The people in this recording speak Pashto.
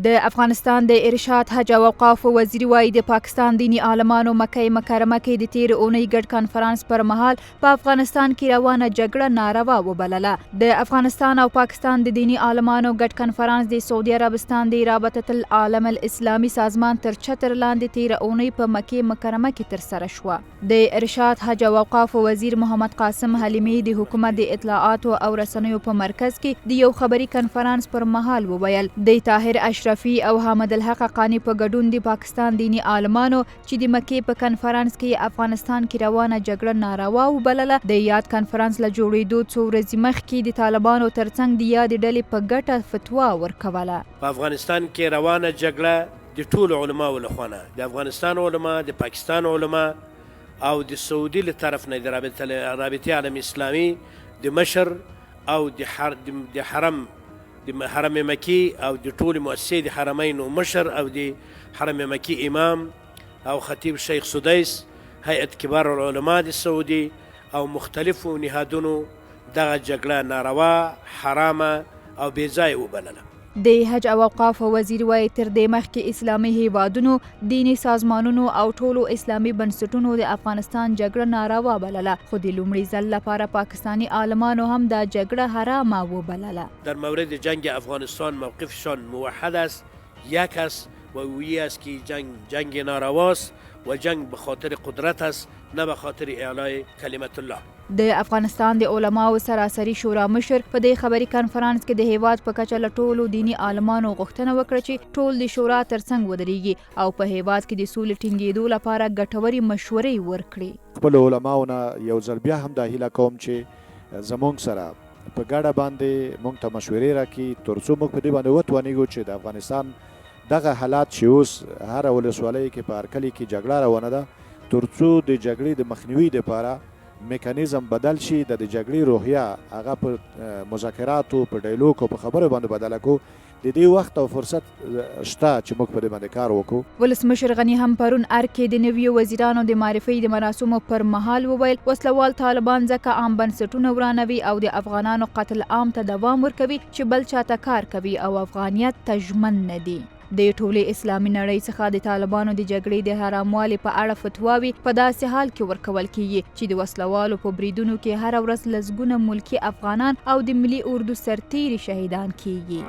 د افغانستان د ارشاد حج او اوقافو وزیر وايي د پاکستان دینی عالمانو مکه مکرمه کې د تیر اونۍ ګډ کنفرانس پر مهال په افغانستان کې روانه جګړه ناروا وبلله. د افغانستان او پاکستان د دینی عالمانو ګډ کنفرانس د سعودي عربستان د رابطه العالم الاسلامي سازمان تر چتر لاندې تیر اونۍ په مکه مکرمه کې ترسره شوه. د ارشاد حج او اوقافو وزیر محمد قاسم حلیمی د حکومت د اطلاعاتو او رسنیو په مرکز کې د یو خبري کنفرانس پر مهال وویل د طاهر اشرفي او حامد الحق قانی په ګډون د پاکستان دینی عالمانو چې د مکې په کنفرانس کې افغانستان کې روانه جګړه ناروا وبلله. د یاد کنفرانس له جوړېدو څو ورځې مخکې د طالبانو ترڅنګ د یادې ډلې په ګټه فتوا ورکوله. په افغانستان کې روانه جګړه د ټولو علماو له خوا نه د افغانستان علما، د پاکستان علما او د سعودي له طرف نه د رابطې عالم اسلامي د مشر او د حرم مکی او د ټول مؤسسې د حرمین مشر او د حرم مکی امام او خطیب شیخ سدیس، هیئت کبار العلماء د سعودي او مختلفو نهادونو دغه جګړه ناروا، حرامه او بې ځایه وبلله. د حج او اوقافو وزیر وايي تر دې مخکې اسلامي هیوادونو، دینی سازمانونو او ټولو اسلامي بنسټونو د افغانستان جګړه ناروا بلله، خو د لومړي ځل لپاره پاکستانی عالمانو هم دا جګړه حرامه وبلله. در مورد جنگ افغانستان موقفشان موحد است. یک است و گویی است که جنگ نارواست و جنگ به خاطر قدرت است، نه به خاطر اعلای کلمت الله. د افغانستان د علماو سراسري شورا مشر په دې خبري کنفرانس کې د هیواد په کچه له ټولو دینی عالمانو غوښتنه وکړه چې ټول د شورا ترڅنګ ودرېږي او په هیواد کې د سولې ټینګېدو لپاره ګټورې مشورې ورکړي. خپلو علماو نه یو ځل بیا هم دا هیله کوم چې زموږ سره په ګډه باندې موږ ته مشورې راکړي تر څو موږ په دې باندې وتوانیږو چې د افغانستان دغه حالات چې اوس هره ولسوالۍ کې په هر کلي کې جګړه روانه ده، تر څو د جګړې د مخنیوي دپاره میکانیزم بدل شي، د جګړې روحیه هغه په مذاکراتو، په ډایلوګ او په خبرو باندې بدله کړو. د دې وخت او فرصت شته چې موږ په دې باندې کار وکړو. ولسمشر غني هم پرون ارکې د نویو وزیرانو د معرفي د مراسمو پر مهال وویل وسلوال طالبان ځکه عام بنسټونه ورانوي او د افغانانو قتل عام ته دوام ورکوي چې بل چاته کار کوي او افغانیت ته ژمن نه دي. د ټولې اسلامي نړۍ څخه د طالبانو د جګړې د حراموالي په اړه فتواوي په داسې حال کې ورکول کیږي چې د وسلوالو په بریدونو کې هر ورځ لسګونه ملکي افغانان او د ملي اردو سرتیري شهیدان کیږي.